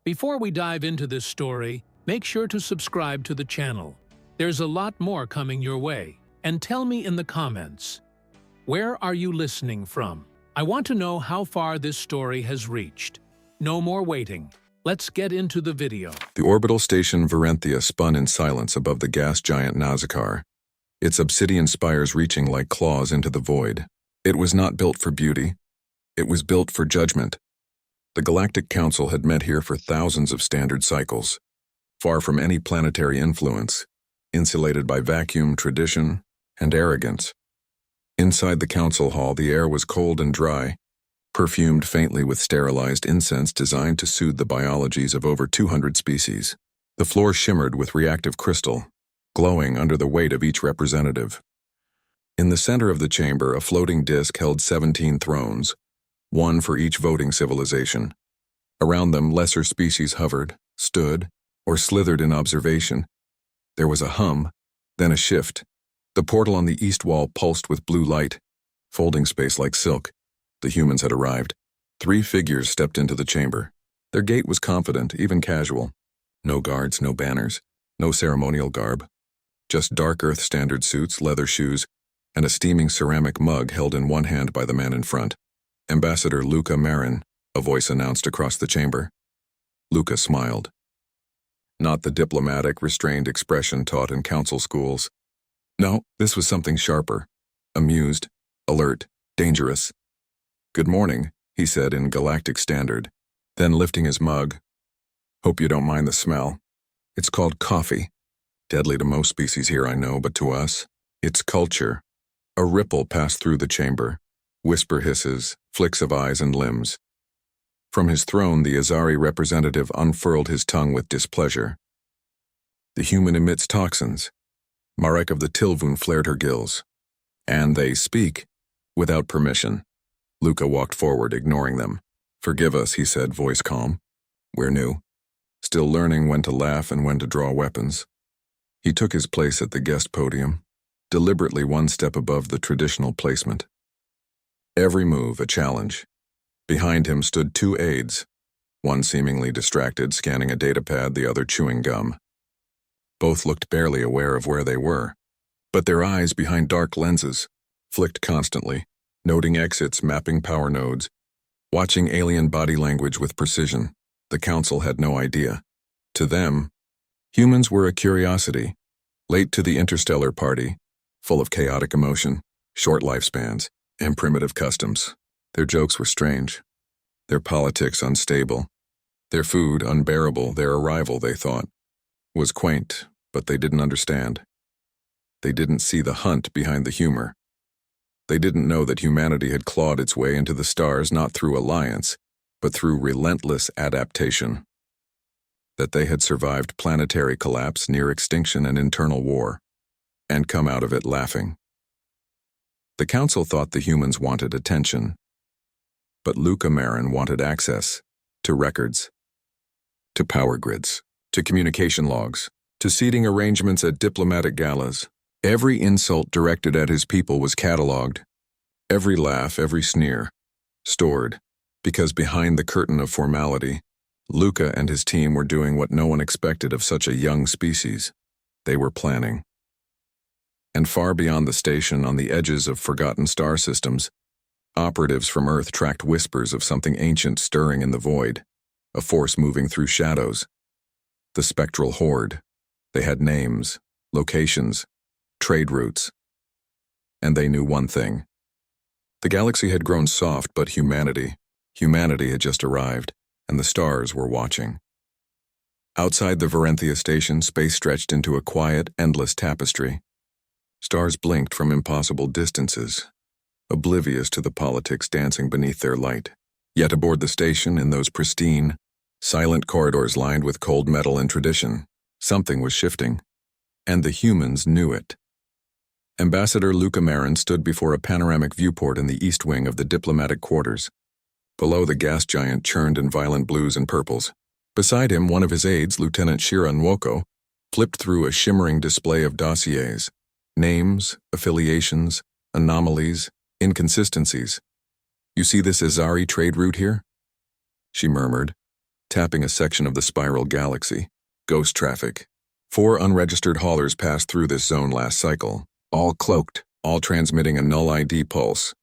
Before we dive into this story, make sure to subscribe to the channel. There's a lot more coming your way. And tell me in the comments, where are you listening from? I want to know how far this story has reached. No more waiting. Let's get into the video. The orbital station VIRENTHIA spun in silence above the gas giant Nazikar, its obsidian spires reaching like claws into the void. It was not built for beauty. It was built for judgment. The Galactic Council had met here for thousands of standard cycles, far from any planetary influence, insulated by vacuum, tradition, and arrogance. Inside the council hall, the air was cold and dry, perfumed faintly with sterilized incense designed to soothe the biologies of over 200 species. The floor shimmered with reactive crystal, glowing under the weight of each representative. In the center of the chamber, a floating disk held 17 thrones, one for each voting civilization. Around them, lesser species hovered, stood, or slithered in observation. There was a hum, then a shift. The portal on the east wall pulsed with blue light, folding space like silk. The humans had arrived. 3 figures stepped into the chamber. Their gait was confident, even casual. No guards, no banners, no ceremonial garb. Just dark earth standard suits, leather shoes, and a steaming ceramic mug held in one hand by the man in front. Ambassador Luka Marin, a voice announced across the chamber. Luka smiled. Not the diplomatic, restrained expression taught in council schools. No, this was something sharper. Amused, alert, dangerous. "Good morning," he said in galactic standard, then lifting his mug. "Hope you don't mind the smell. It's called coffee. Deadly to most species here, I know, but to us, it's culture." A ripple passed through the chamber. Whisper hisses, flicks of eyes and limbs. From his throne, the Azari representative unfurled his tongue with displeasure. "The human emits toxins." Marek of the Tilvoon flared her gills. "And they speak without permission." Luka walked forward, ignoring them. "Forgive us," he said, voice calm. "We're new. Still learning when to laugh and when to draw weapons." He took his place at the guest podium, deliberately one step above the traditional placement. Every move a challenge. Behind him stood 2 aides, one seemingly distracted, scanning a datapad, the other chewing gum. Both looked barely aware of where they were, but their eyes behind dark lenses flicked constantly, noting exits, mapping power nodes, watching alien body language with precision. The council had no idea. To them, humans were a curiosity, late to the interstellar party, full of chaotic emotion, short lifespans, and primitive customs. Their jokes were strange, their politics unstable, their food unbearable. Their arrival, they thought, was quaint, but they didn't understand. They didn't see the hunt behind the humor. They didn't know that humanity had clawed its way into the stars not through alliance, but through relentless adaptation. That they had survived planetary collapse, near extinction, and internal war, and come out of it laughing. The council thought the humans wanted attention, but Luka Marin wanted access to records, to power grids, to communication logs, to seating arrangements at diplomatic galas. Every insult directed at his people was catalogued, every laugh, every sneer, stored, because behind the curtain of formality, Luka and his team were doing what no one expected of such a young species. They were planning. And far beyond the station, on the edges of forgotten star systems, operatives from Earth tracked whispers of something ancient stirring in the void, a force moving through shadows. The spectral horde. They had names, locations, trade routes. And they knew one thing. The galaxy had grown soft, but humanity had just arrived, and the stars were watching. Outside the VIRENTHIA station, space stretched into a quiet, endless tapestry. Stars blinked from impossible distances, oblivious to the politics dancing beneath their light. Yet aboard the station, in those pristine, silent corridors lined with cold metal and tradition, something was shifting, and the humans knew it. Ambassador Luka Marin stood before a panoramic viewport in the east wing of the diplomatic quarters. Below, the gas giant churned in violent blues and purples. Beside him, one of his aides, Lieutenant Shira Nwoko, flipped through a shimmering display of dossiers, names, affiliations, anomalies, inconsistencies. "You see this Azari trade route here?" she murmured, tapping a section of the spiral galaxy. Ghost traffic. 4 unregistered haulers passed through this zone last cycle, all cloaked, all transmitting a null ID pulse.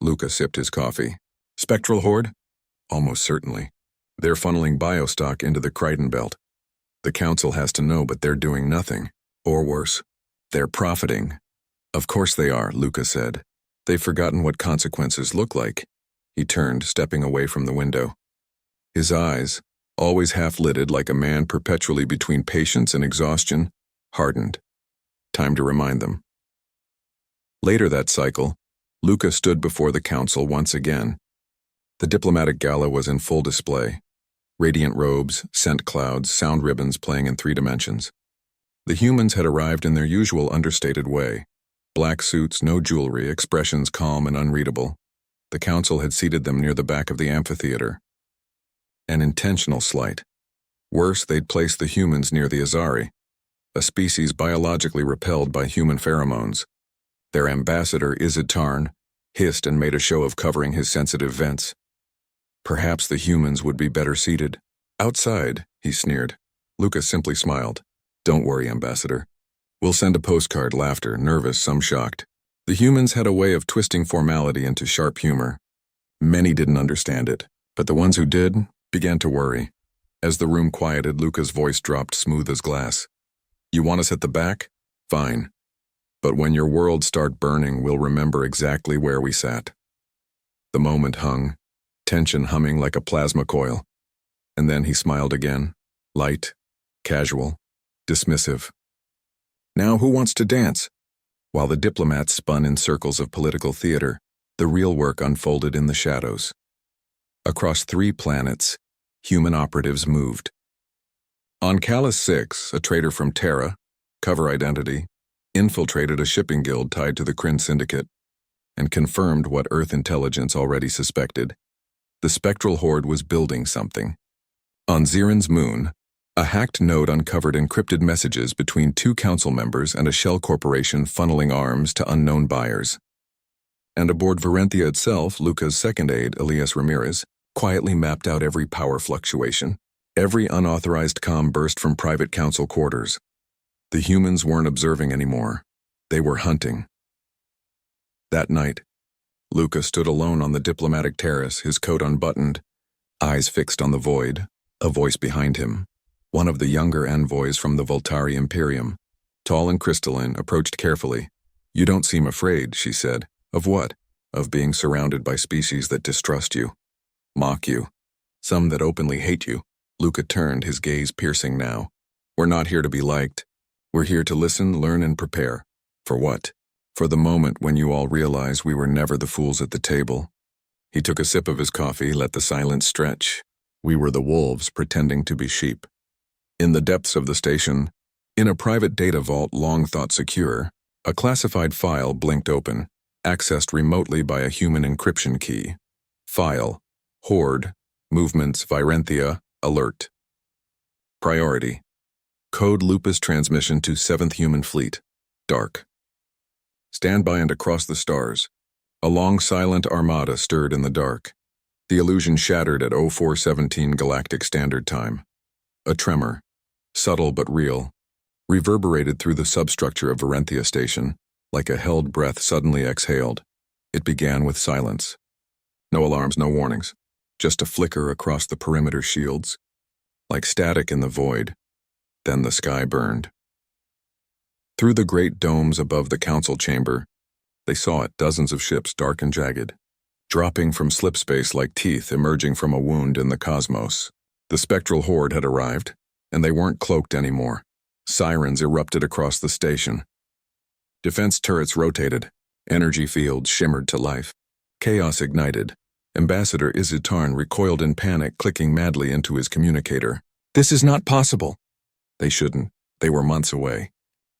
Luka sipped his coffee. Spectral horde? Almost certainly. They're funneling biostock into the Crichton belt. The council has to know, but they're doing nothing. Or worse, they're profiting. Of course they are, Luka said. They've forgotten what consequences look like. He turned, stepping away from the window. His eyes, always half-lidded like a man perpetually between patience and exhaustion, hardened. Time to remind them. Later that cycle, Luka stood before the council once again. The diplomatic gala was in full display. Radiant robes, scent clouds, sound ribbons playing in 3 dimensions. The humans had arrived in their usual understated way. Black suits, no jewelry, expressions calm and unreadable. The council had seated them near the back of the amphitheater. An intentional slight. Worse, they'd placed the humans near the Azari, a species biologically repelled by human pheromones. Their ambassador, Izid Tarn, hissed and made a show of covering his sensitive vents. Perhaps the humans would be better seated. Outside, he sneered. Luka simply smiled. Don't worry, Ambassador. We'll send a postcard, laughter, nervous, some shocked. The humans had a way of twisting formality into sharp humor. Many didn't understand it, but the ones who did began to worry. As the room quieted, Luka's voice dropped smooth as glass. You want us at the back? Fine. But when your worlds start burning, we'll remember exactly where we sat. The moment hung, tension humming like a plasma coil. And then he smiled again, light, casual, dismissive. Now who wants to dance? While the diplomats spun in circles of political theater, the real work unfolded in the shadows. Across 3 planets, human operatives moved. On Callus 6, a trader from Terra, cover identity, infiltrated a shipping guild tied to the Kryn Syndicate, and confirmed what Earth intelligence already suspected. The spectral horde was building something. On Zirin's moon, a hacked node uncovered encrypted messages between 2 council members and a shell corporation funneling arms to unknown buyers. And aboard VIRENTHIA itself, Luka's second aide, Elias Ramirez, quietly mapped out every power fluctuation. Every unauthorized comm burst from private council quarters. The humans weren't observing anymore. They were hunting. That night, Luka stood alone on the diplomatic terrace, his coat unbuttoned, eyes fixed on the void, a voice behind him. One of the younger envoys from the Voltari Imperium, tall and crystalline, approached carefully. You don't seem afraid, she said. Of what? Of being surrounded by species that distrust you, mock you, some that openly hate you. Luka turned, his gaze piercing now. We're not here to be liked. We're here to listen, learn, and prepare. For what? For the moment when you all realize we were never the fools at the table. He took a sip of his coffee, let the silence stretch. We were the wolves pretending to be sheep. In the depths of the station, in a private data vault long thought secure, a classified file blinked open, accessed remotely by a human encryption key. File: Horde, Movements VIRENTHIA, Alert. Priority: Code Lupus transmission to 7th Human Fleet. Dark. Standby and across the stars. A long silent armada stirred in the dark. The illusion shattered at 0417 Galactic Standard Time. A tremor, subtle but real, reverberated through the substructure of VIRENTHIA Station, like a held breath suddenly exhaled. It began with silence. No alarms, no warnings. Just a flicker across the perimeter shields. Like static in the void. Then the sky burned. Through the great domes above the council chamber, they saw it, dozens of ships dark and jagged, dropping from slipspace like teeth emerging from a wound in the cosmos. The spectral horde had arrived, and they weren't cloaked anymore. Sirens erupted across the station. Defense turrets rotated. Energy fields shimmered to life. Chaos ignited. Ambassador Izid Tarn recoiled in panic, clicking madly into his communicator. This is not possible. They shouldn't. They were months away.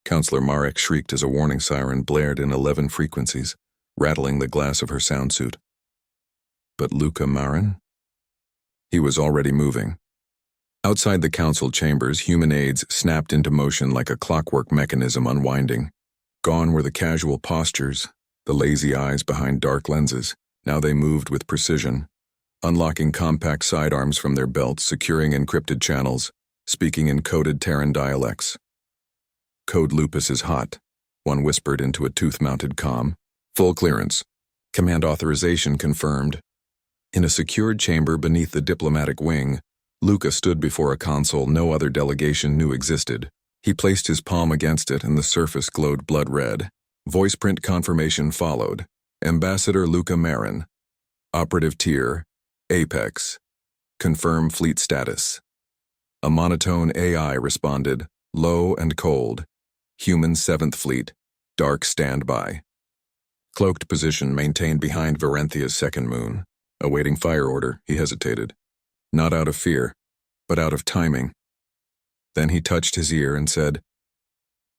Counselor Marek shrieked as a warning siren blared in 11 frequencies, rattling the glass of her sound suit. But Luka Marin? He was already moving. Outside the council chambers, human aides snapped into motion like a clockwork mechanism unwinding. Gone were the casual postures, the lazy eyes behind dark lenses. Now they moved with precision. unlocking compact sidearms from their belts, securing encrypted channels, speaking in coded Terran dialects. "Code Lupus is hot," one whispered into a tooth-mounted comm. "Full clearance. Command authorization confirmed." In a secured chamber beneath the diplomatic wing, Luka stood before a console no other delegation knew existed. He placed his palm against it and the surface glowed blood red. Voice print confirmation followed. Ambassador Luka Marin. Operative tier, Apex. Confirm fleet status. A monotone AI responded, low and cold. Human 7th Fleet, dark standby. Cloaked position maintained behind VIRENTHIA's second moon. Awaiting fire order, he hesitated. Not out of fear, but out of timing. Then he touched his ear and said,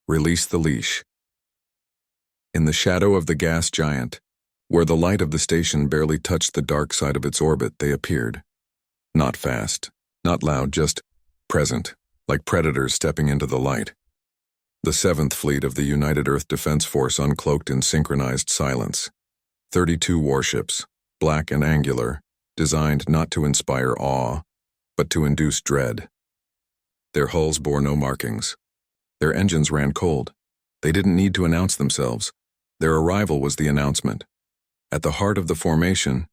"Release the leash." In the shadow of the gas giant, where the light of the station barely touched the dark side of its orbit, they appeared. Not fast, not loud, just present, like predators stepping into the light. The 7th Fleet of the United Earth Defense Force uncloaked in synchronized silence. 32 warships, black and angular, designed not to inspire awe, but to induce dread. Their hulls bore no markings. Their engines ran cold. They didn't need to announce themselves. Their arrival was the announcement. At the heart of the formation,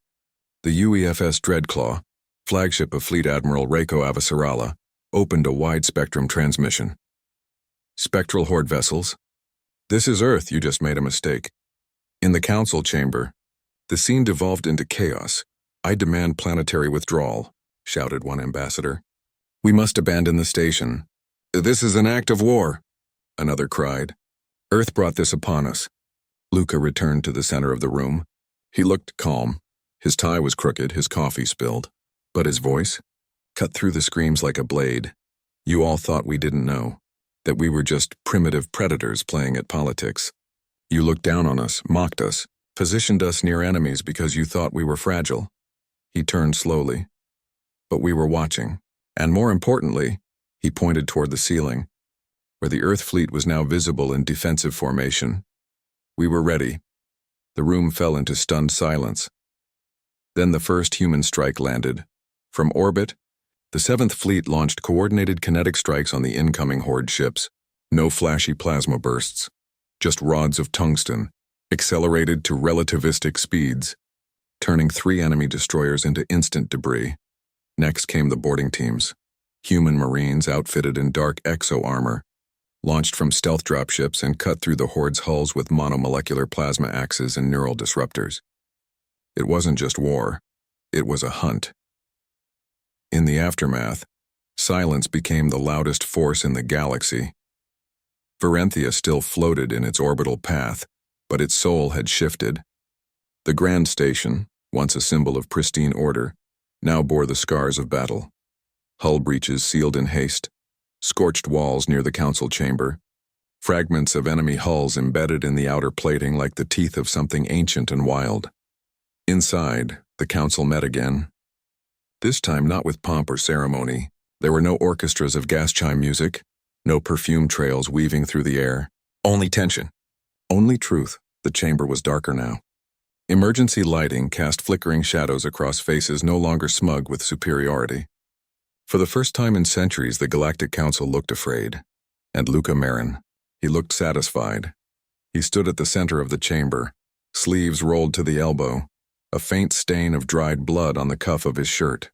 the UEFS Dreadclaw, flagship of Fleet Admiral Reiko Avasarala, opened a wide-spectrum transmission. "Spectral horde vessels. This is Earth, you just made a mistake." In the council chamber, the scene devolved into chaos. "I demand planetary withdrawal," shouted one ambassador. "We must abandon the station." "This is an act of war," another cried. "Earth brought this upon us." Luka returned to the center of the room. He looked calm. His tie was crooked, his coffee spilled. But his voice cut through the screams like a blade. "You all thought we didn't know, that we were just primitive predators playing at politics. You looked down on us, mocked us, positioned us near enemies because you thought we were fragile." He turned slowly. "But we were watching. And more importantly," he pointed toward the ceiling, where the Earth fleet was now visible in defensive formation. "We were ready." The room fell into stunned silence. Then the first human strike landed. From orbit, the 7th Fleet launched coordinated kinetic strikes on the incoming horde ships. No flashy plasma bursts, just rods of tungsten, accelerated to relativistic speeds, turning 3 enemy destroyers into instant debris. Next came the boarding teams, human marines outfitted in dark exo-armor, launched from stealth dropships and cut through the horde's hulls with monomolecular plasma axes and neural disruptors. It wasn't just war, it was a hunt. In the aftermath, silence became the loudest force in the galaxy. VIRENTHIA still floated in its orbital path, but its soul had shifted. The Grand Station, once a symbol of pristine order, now bore the scars of battle. Hull breaches sealed in haste, scorched walls near the council chamber, fragments of enemy hulls embedded in the outer plating like the teeth of something ancient and wild. Inside, the council met again. This time not with pomp or ceremony. There were no orchestras of gas chime music, no perfume trails weaving through the air. Only tension. Only truth. The chamber was darker now. Emergency lighting cast flickering shadows across faces no longer smug with superiority. For the first time in centuries, the Galactic Council looked afraid. And Luka Marin, he looked satisfied. He stood at the center of the chamber, sleeves rolled to the elbow, a faint stain of dried blood on the cuff of his shirt.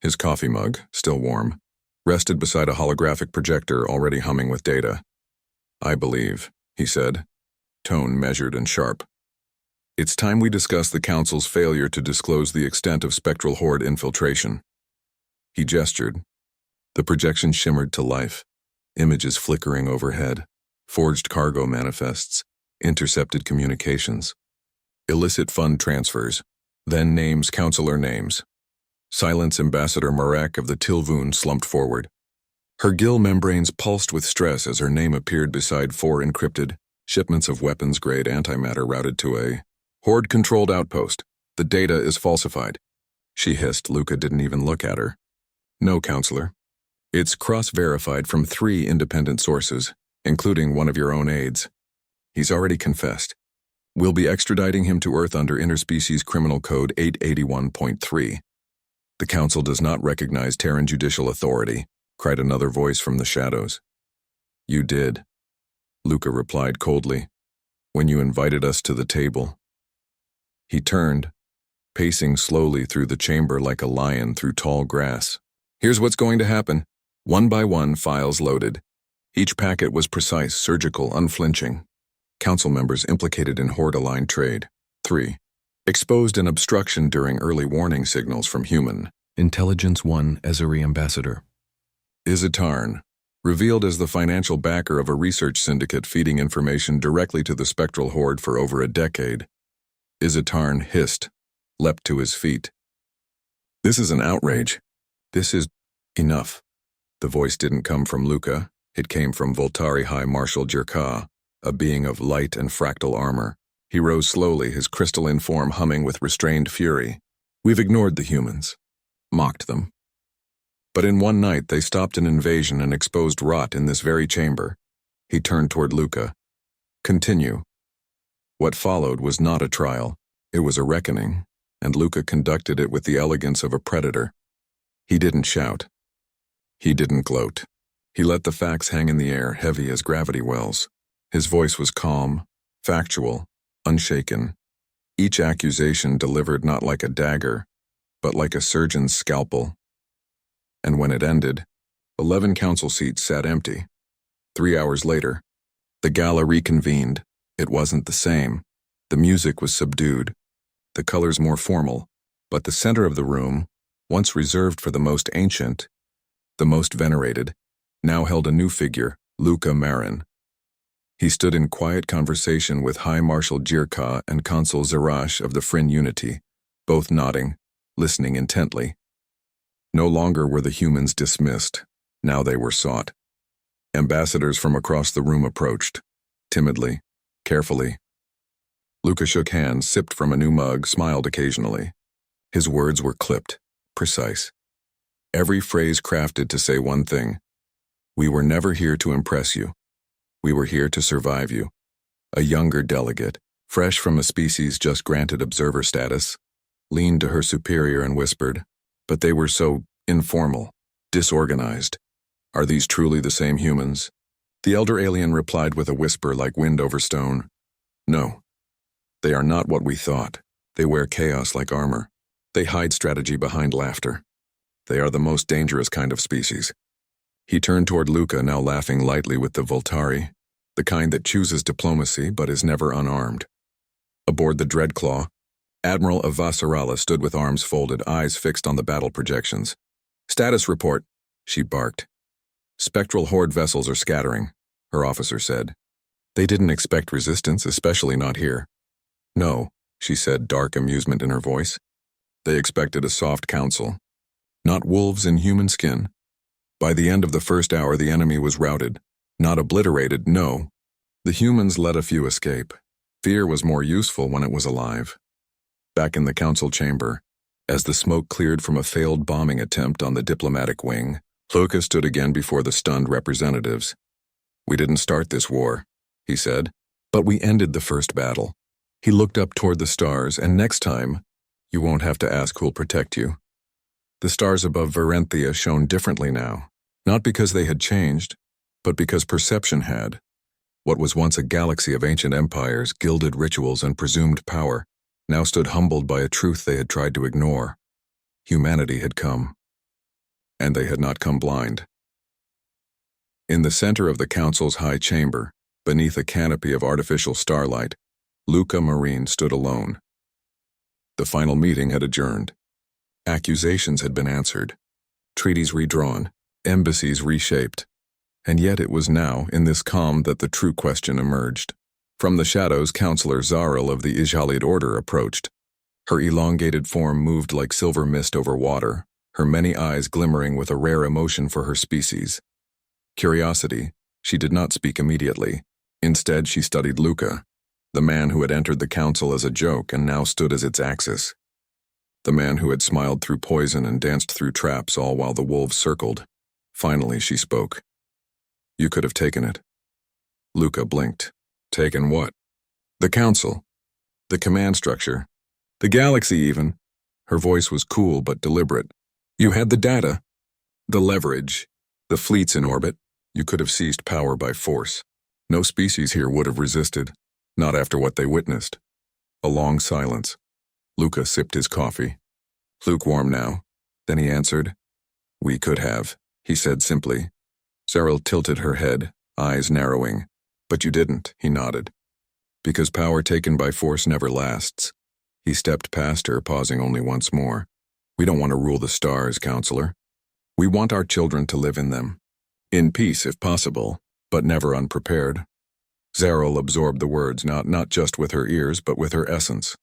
His coffee mug, still warm, rested beside a holographic projector already humming with data. "I believe," he said, tone measured and sharp. "It's time we discuss the Council's failure to disclose the extent of spectral horde infiltration." He gestured. The projection shimmered to life, images flickering overhead, forged cargo manifests, intercepted communications, illicit fund transfers, then names, counselor names. Silence Ambassador Marek of the Tilvoon slumped forward. Her gill membranes pulsed with stress as her name appeared beside 4 encrypted shipments of weapons-grade antimatter routed to a horde-controlled outpost. "The data is falsified," she hissed. Luka didn't even look at her. "No, counselor. It's cross-verified from 3 independent sources, including one of your own aides. He's already confessed. We'll be extraditing him to Earth under Interspecies Criminal Code 881.3. The council does not recognize Terran judicial authority, cried another voice from the shadows. You did, Luka replied coldly, when you invited us to the table. He turned, pacing slowly through the chamber like a lion through tall grass. Here's what's going to happen. One by one, files loaded. Each packet was precise, surgical, unflinching. Council members implicated in horde-aligned trade. 3. Exposed an obstruction during early warning signals from human. Intelligence 1 Ezeri Ambassador. Izatarn, revealed as the financial backer of a research syndicate feeding information directly to the spectral horde for over a decade. Izatarn hissed, leapt to his feet. This is an outrage. This is enough. The voice didn't come from Luka. It came from Voltari High Marshal Jirka, a being of light and fractal armor. He rose slowly, his crystalline form humming with restrained fury. We've ignored the humans, mocked them. But in one night they stopped an invasion and exposed rot in this very chamber. He turned toward Luka. Continue. What followed was not a trial. It was a reckoning, and Luka conducted it with the elegance of a predator. He didn't shout. He didn't gloat. He let the facts hang in the air, heavy as gravity wells. His voice was calm, factual, unshaken. Each accusation delivered not like a dagger, but like a surgeon's scalpel. And when it ended, 11 council seats sat empty. 3 hours later, the gala reconvened. It wasn't the same. The music was subdued, the colors more formal, but the center of the room, once reserved for the most ancient, the most venerated, now held a new figure, Luka Marin. He stood in quiet conversation with High Marshal Jirka and Consul Zarash of the Frin Unity, both nodding, listening intently. No longer were the humans dismissed. Now they were sought. Ambassadors from across the room approached, timidly, carefully. Luka shook hands, sipped from a new mug, smiled occasionally. His words were clipped, precise. Every phrase crafted to say one thing. We were never here to impress you. We were here to survive you. A younger delegate, fresh from a species just granted observer status, leaned to her superior and whispered, but they were so informal, disorganized. Are these truly the same humans? The elder alien replied with a whisper like wind over stone. No. They are not what we thought. They wear chaos like armor. They hide strategy behind laughter. They are the most dangerous kind of species. He turned toward Luka, now laughing lightly with the Voltari, the kind that chooses diplomacy but is never unarmed. Aboard the Dreadclaw, Admiral Avasarala stood with arms folded, eyes fixed on the battle projections. Status report, she barked. Spectral horde vessels are scattering, her officer said. They didn't expect resistance, especially not here. No, she said, dark amusement in her voice. They expected a soft council. Not wolves in human skin. By the end of the first hour, the enemy was routed. Not obliterated, no. The humans let a few escape. Fear was more useful when it was alive. Back in the council chamber, as the smoke cleared from a failed bombing attempt on the diplomatic wing, Luka stood again before the stunned representatives. We didn't start this war, he said, but we ended the first battle. He looked up toward the stars, and next time, you won't have to ask who'll protect you. The stars above VIRENTHIA shone differently now, not because they had changed, but because perception had. What was once a galaxy of ancient empires, gilded rituals, and presumed power, now stood humbled by a truth they had tried to ignore. Humanity had come. And they had not come blind. In the center of the council's high chamber, beneath a canopy of artificial starlight, Luka Marin stood alone. The final meeting had adjourned. Accusations had been answered, treaties redrawn, embassies reshaped. And yet it was now, in this calm, that the true question emerged. From the shadows, Counselor Zaril of the Ijhalid Order approached. Her elongated form moved like silver mist over water, her many eyes glimmering with a rare emotion for her species. Curiosity, she did not speak immediately. Instead, she studied Luka, the man who had entered the council as a joke and now stood as its axis. The man who had smiled through poison and danced through traps all while the wolves circled. Finally, she spoke. You could have taken it. Luka blinked. Taken what? The council. The command structure. The galaxy even. Her voice was cool but deliberate, You had the data, the leverage, the fleets in orbit. You could have seized power by force. No species here would have resisted, not after what they witnessed. A long silence. Luka sipped his coffee. Lukewarm now. Then he answered. We could have, he said simply. Cyril tilted her head, eyes narrowing. But you didn't, he nodded. Because power taken by force never lasts. He stepped past her, pausing only once more. We don't want to rule the stars, counselor. We want our children to live in them. In peace, if possible, but never unprepared. Cyril absorbed the words, not just with her ears, but with her essence.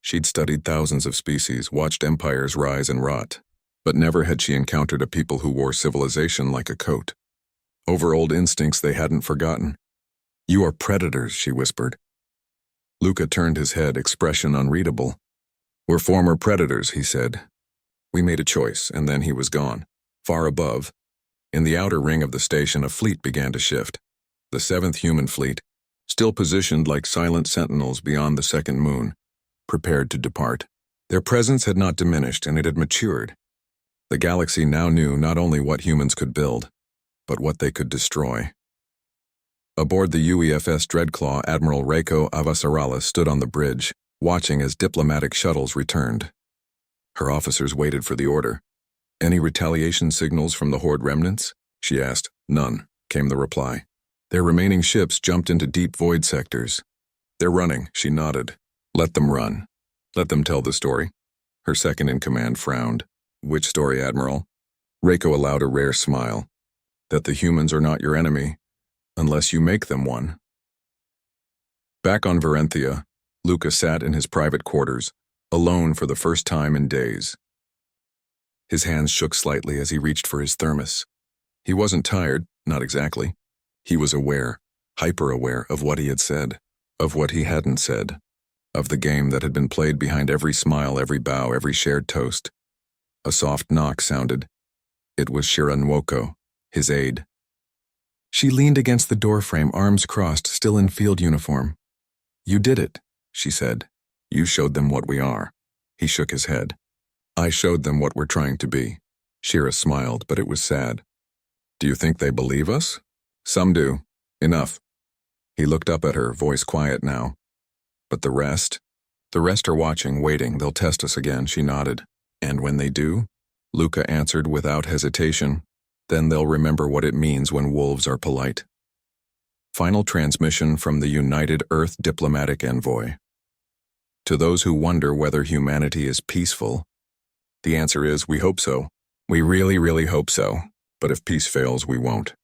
She'd studied thousands of species, watched empires rise and rot, but never had she encountered a people who wore civilization like a coat. Over old instincts they hadn't forgotten. You are predators, she whispered. Luka turned his head, expression unreadable. We're former predators, he said. We made a choice, and then he was gone. Far above, in the outer ring of the station, a fleet began to shift. The 7th human fleet, still positioned like silent sentinels beyond the second moon, prepared to depart. Their presence had not diminished, and it had matured. The galaxy now knew not only what humans could build, but what they could destroy. Aboard the UEFS Dreadclaw, Admiral Reiko Avasarala stood on the bridge, watching as diplomatic shuttles returned. Her officers waited for the order. Any retaliation signals from the horde remnants? She asked. None, came the reply. Their remaining ships jumped into deep void sectors. They're running, she nodded. Let them run. Let them tell the story. Her second-in-command frowned. Which story, Admiral? Reiko allowed a rare smile. That the humans are not your enemy, unless you make them one. Back on VIRENTHIA, Luka sat in his private quarters, alone for the first time in days. His hands shook slightly as he reached for his thermos. He wasn't tired, not exactly. He was aware, hyper-aware of what he had said, of what he hadn't said, of the game that had been played behind every smile, every bow, every shared toast. A soft knock sounded. It was Shira Nwoko, his aide. She leaned against the doorframe, arms crossed, still in field uniform. You did it, she said. You showed them what we are. He shook his head. I showed them what we're trying to be. Shira smiled, but it was sad. Do you think they believe us? Some do. Enough. He looked up at her, voice quiet now. But the rest? The rest are watching, waiting. They'll test us again, she nodded. And when they do? Luka answered without hesitation. Then they'll remember what it means when wolves are polite. Final transmission from the United Earth Diplomatic Envoy. To those who wonder whether humanity is peaceful, the answer is we hope so. We really, really hope so. But if peace fails, we won't.